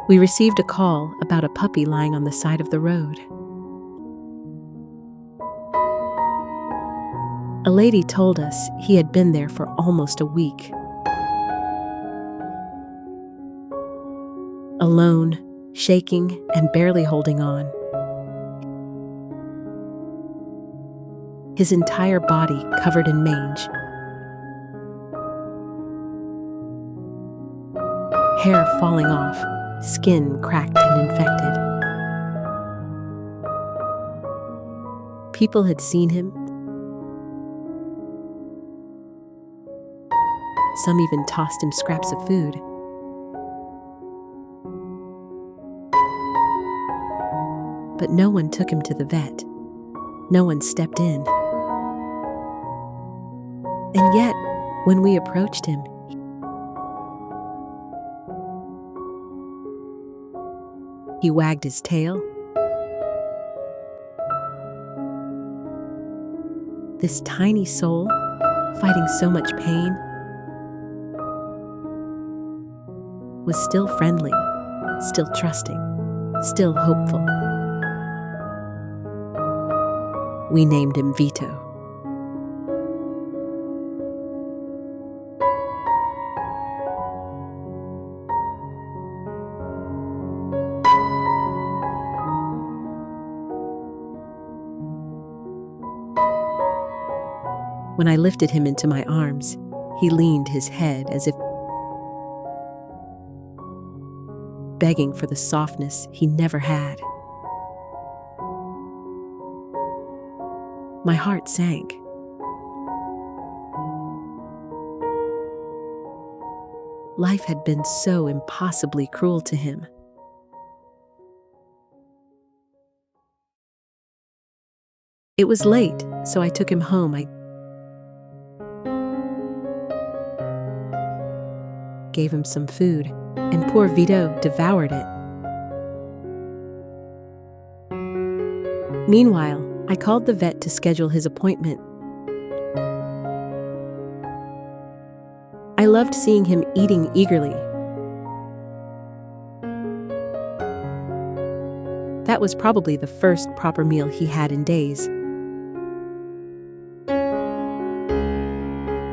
We received a call about a puppy lying on the side of the road. A lady told us he had been there for almost a week. Alone, shaking, and barely holding on. His entire body covered in mange. Hair falling off, skin cracked and infected. People had seen him. Some even tossed him scraps of food. But no one took him to the vet. No one stepped in. And yet, when we approached him, he wagged his tail. This tiny soul, fighting so much pain, was still friendly, still trusting, still hopeful. We named him Vito. When I lifted him into my arms, he leaned his head as if begging for the softness he never had. My heart sank. Life had been so impossibly cruel to him. It was late, so I took him home. I gave him some food, and poor Vito devoured it. Meanwhile, I called the vet to schedule his appointment. I loved seeing him eating eagerly. That was probably the first proper meal he had in days.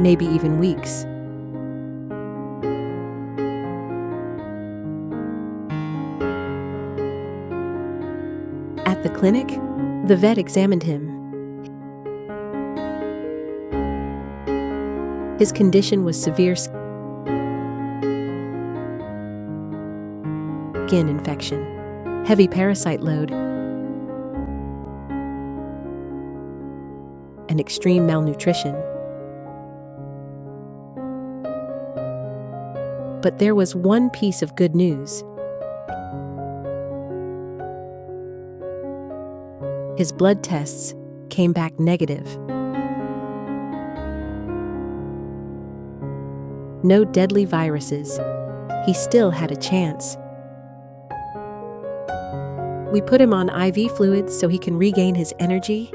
Maybe even weeks. At the clinic, the vet examined him. His condition was severe skin infection, heavy parasite load, and extreme malnutrition. But there was one piece of good news. His blood tests came back negative. No deadly viruses. He still had a chance. We put him on IV fluids so he can regain his energy.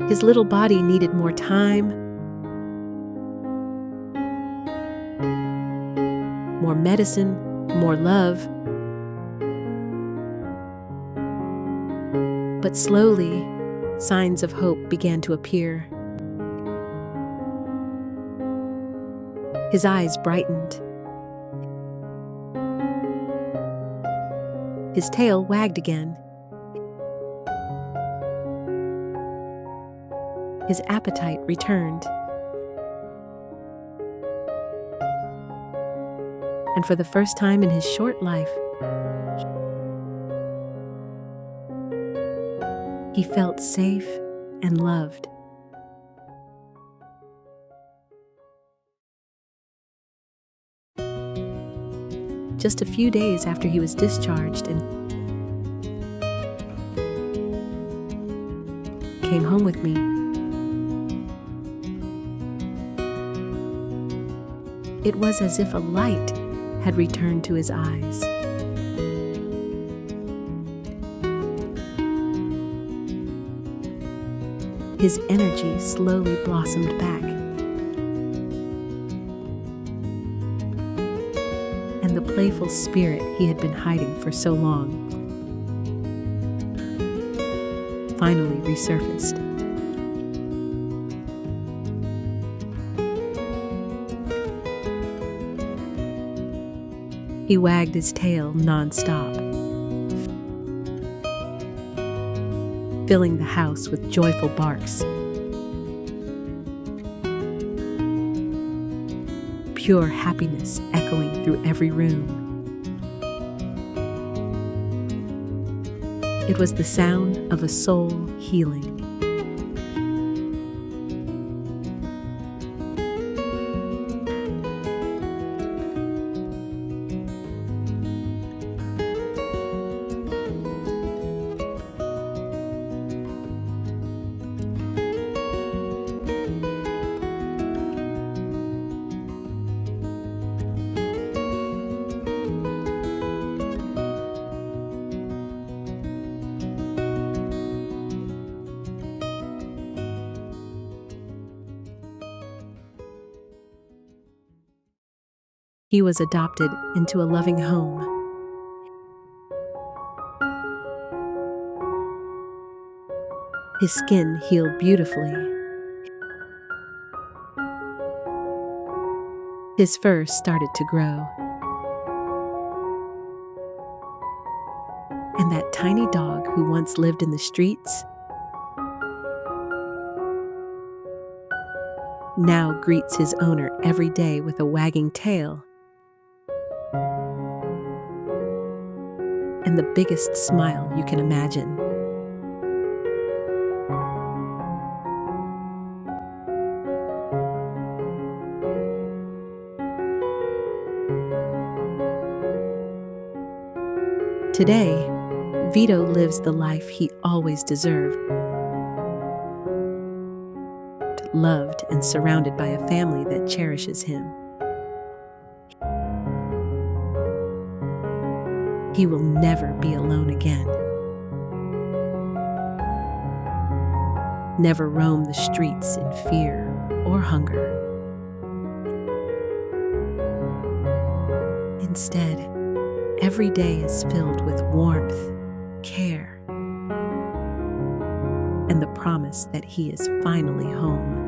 His little body needed more time, more medicine, more love. But slowly, signs of hope began to appear. His eyes brightened. His tail wagged again. His appetite returned. And for the first time in his short life, he felt safe and loved. Just a few days after he was discharged and came home with me, it was as if a light had returned to his eyes. His energy slowly blossomed back, and the playful spirit he had been hiding for so long finally resurfaced. He wagged his tail non-stop, filling the house with joyful barks. Pure happiness echoing through every room. It was the sound of a soul healing. He was adopted into a loving home. His skin healed beautifully. His fur started to grow. And that tiny dog who once lived in the streets now greets his owner every day with a wagging tail and the biggest smile you can imagine. Today, Vito lives the life he always deserved. Loved and surrounded by a family that cherishes him. He will never be alone again. Never roam the streets in fear or hunger. Instead, every day is filled with warmth, care, and the promise that he is finally home.